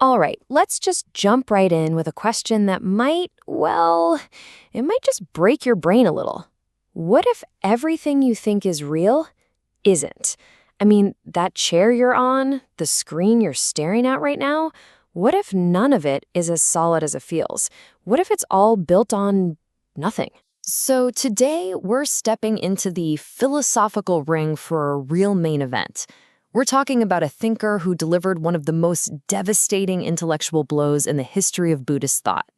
All right, let's just jump right in with a question that it might just break your brain a little. What if everything you think is real isn't? I mean, that chair you're on, the screen you're staring at right now, what if none of it is as solid as it feels? What if it's all built on nothing? So today we're stepping into the philosophical ring for a real main event. We're talking about a thinker who delivered one of the most devastating intellectual blows in the history of Buddhist thought.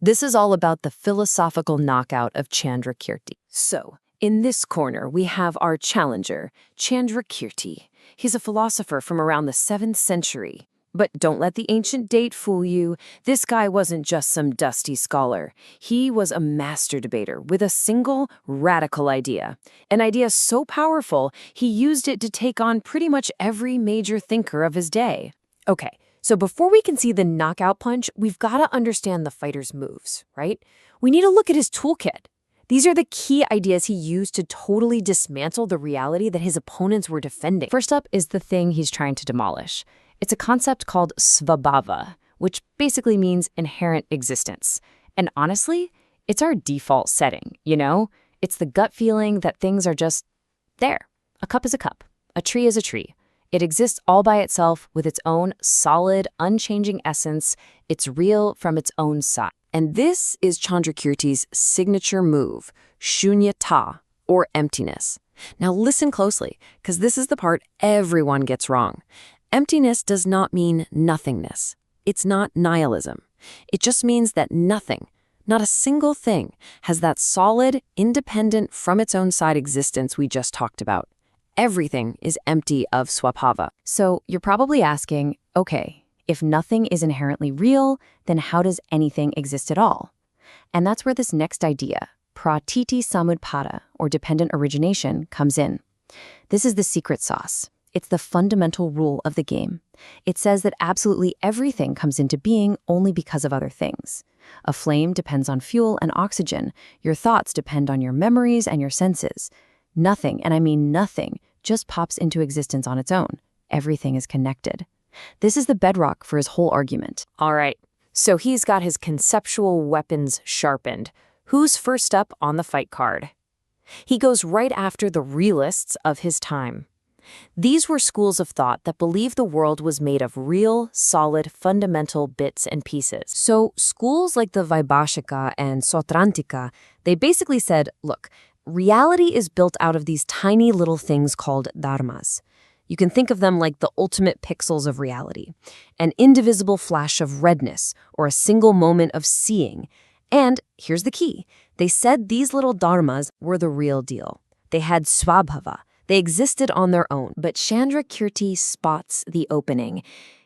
This is all about the philosophical knockout of Chandrakirti. So, in this corner, we have our challenger, Chandrakirti. He's a philosopher from around the 7th century. But don't let the ancient date fool you. This guy wasn't just some dusty scholar. He was a master debater with a single radical idea. An idea so powerful, he used it to take on pretty much every major thinker of his day. Okay, so before we can see the knockout punch, we've got to understand the fighter's moves, right? We need to look at his toolkit. These are the key ideas he used to totally dismantle the reality that his opponents were defending. First up is the thing he's trying to demolish. It's a concept called svabhava, which basically means inherent existence. And honestly, it's our default setting, you know? It's the gut feeling that things are just there. A cup is a cup. A tree is a tree. It exists all by itself with its own solid, unchanging essence. It's real from its own side. And this is Chandrakirti's signature move, shunyata, or emptiness. Now listen closely, because this is the part everyone gets wrong. Emptiness does not mean nothingness. It's not nihilism. It just means that nothing, not a single thing, has that solid, independent, from its own side existence we just talked about. Everything is empty of swabhava. So you're probably asking, okay, if nothing is inherently real, then how does anything exist at all? And that's where this next idea, pratiti samudpada, or dependent origination, comes in. This is the secret sauce. It's the fundamental rule of the game. It says that absolutely everything comes into being only because of other things. A flame depends on fuel and oxygen. Your thoughts depend on your memories and your senses. Nothing, and I mean nothing, just pops into existence on its own. Everything is connected. This is the bedrock for his whole argument. All right, so he's got his conceptual weapons sharpened. Who's first up on the fight card? He goes right after the realists of his time. These were schools of thought that believed the world was made of real, solid, fundamental bits and pieces. So schools like the Vaibhashika and Sautrantika, they basically said, look, reality is built out of these tiny little things called dharmas. You can think of them like the ultimate pixels of reality, an indivisible flash of redness or a single moment of seeing. And here's the key. They said these little dharmas were the real deal. They had swabhava. They existed on their own, but Chandrakirti spots the opening.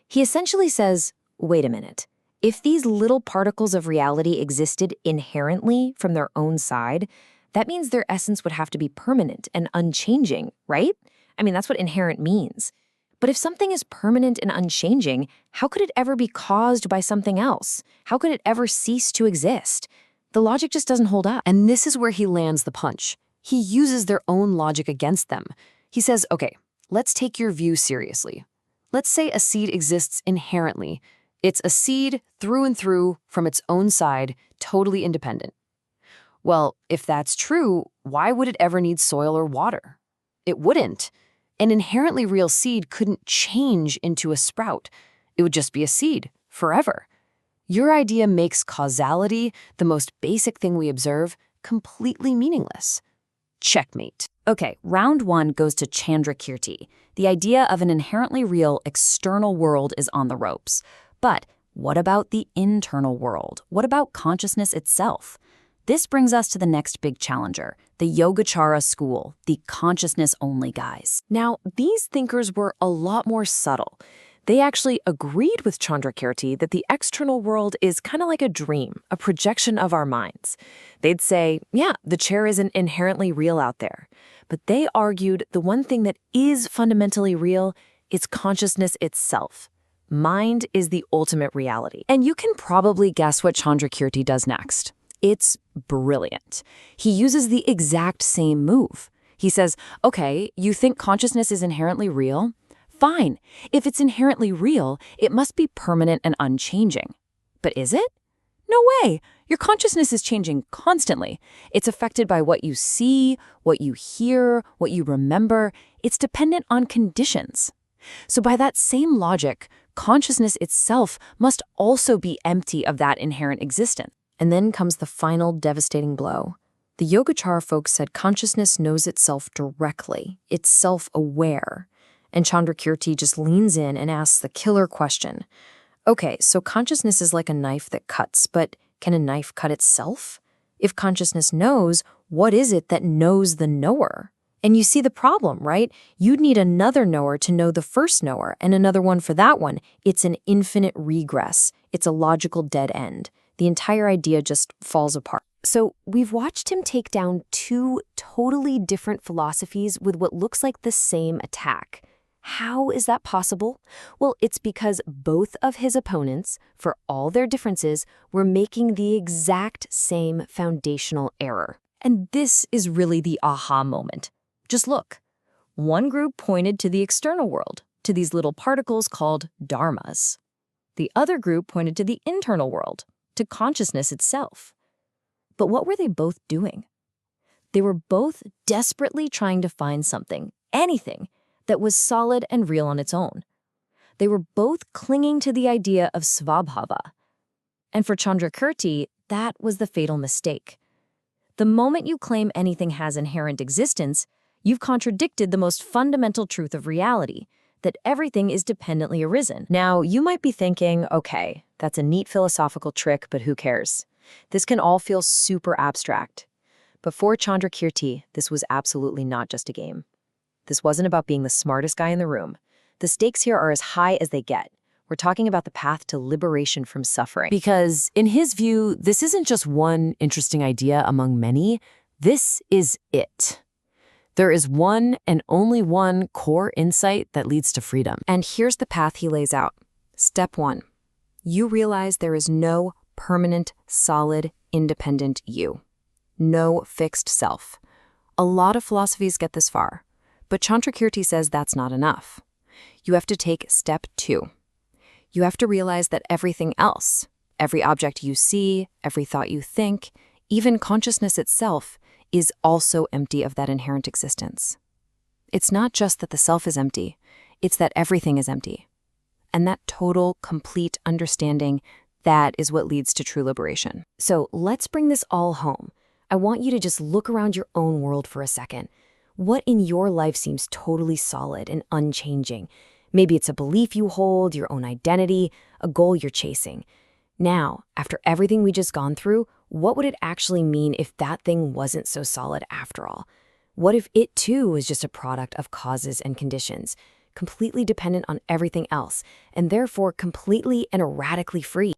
He essentially says, wait a minute. If these little particles of reality existed inherently from their own side, that means their essence would have to be permanent and unchanging, right? I mean, that's what inherent means. But if something is permanent and unchanging, how could it ever be caused by something else? How could it ever cease to exist? The logic just doesn't hold up. And this is where he lands the punch. He uses their own logic against them. He says, okay, let's take your view seriously. Let's say a seed exists inherently. It's a seed through and through from its own side, totally independent. Well, if that's true, why would it ever need soil or water? It wouldn't. An inherently real seed couldn't change into a sprout. It would just be a seed forever. Your idea makes causality, the most basic thing we observe, completely meaningless. Checkmate. Okay, round one goes to Chandrakirti. The idea of an inherently real external world is on the ropes. But what about the internal world? What about consciousness itself? This brings us to the next big challenger, the Yogacara school, the consciousness-only guys. Now, these thinkers were a lot more subtle. They actually agreed with Chandrakirti that the external world is kind of like a dream, a projection of our minds. They'd say, yeah, the chair isn't inherently real out there. But they argued the one thing that is fundamentally real is consciousness itself. Mind is the ultimate reality. And you can probably guess what Chandrakirti does next. It's brilliant. He uses the exact same move. He says, okay, you think consciousness is inherently real? Fine. If it's inherently real, it must be permanent and unchanging. But is it? No way. Your consciousness is changing constantly. It's affected by what you see, what you hear, what you remember. It's dependent on conditions. So by that same logic, consciousness itself must also be empty of that inherent existence. And then comes the final devastating blow. The Yogacara folks said consciousness knows itself directly. It's self-aware. And Chandrakirti just leans in and asks the killer question. Okay, so consciousness is like a knife that cuts, but can a knife cut itself? If consciousness knows, what is it that knows the knower? And you see the problem, right? You'd need another knower to know the first knower, and another one for that one. It's an infinite regress. It's a logical dead end. The entire idea just falls apart. So we've watched him take down two totally different philosophies with what looks like the same attack. How is that possible? Well, it's because both of his opponents, for all their differences, were making the exact same foundational error. And this is really the aha moment. Just look. One group pointed to the external world, to these little particles called dharmas. The other group pointed to the internal world, to consciousness itself. But what were they both doing? They were both desperately trying to find something, anything, that was solid and real on its own. They were both clinging to the idea of svabhava. And for Chandrakirti, that was the fatal mistake. The moment you claim anything has inherent existence, you've contradicted the most fundamental truth of reality, that everything is dependently arisen. Now, you might be thinking, okay, that's a neat philosophical trick, but who cares? This can all feel super abstract. But for Chandrakirti, this was absolutely not just a game. This wasn't about being the smartest guy in the room. The stakes here are as high as they get. We're talking about the path to liberation from suffering. Because in his view, this isn't just one interesting idea among many. This is it. There is one and only one core insight that leads to freedom. And here's the path he lays out. Step 1. You realize there is no permanent, solid, independent you. No fixed self. A lot of philosophies get this far. But Chandrakirti says that's not enough. You have to take step 2. You have to realize that everything else, every object you see, every thought you think, even consciousness itself, is also empty of that inherent existence. It's not just that the self is empty, it's that everything is empty. And that total, complete understanding, that is what leads to true liberation. So let's bring this all home. I want you to just look around your own world for a second. What in your life seems totally solid and unchanging? Maybe it's a belief you hold, your own identity, a goal you're chasing. Now, after everything we just gone through, what would it actually mean if that thing wasn't so solid after all? What if it too was just a product of causes and conditions, completely dependent on everything else, and therefore completely and erratically free?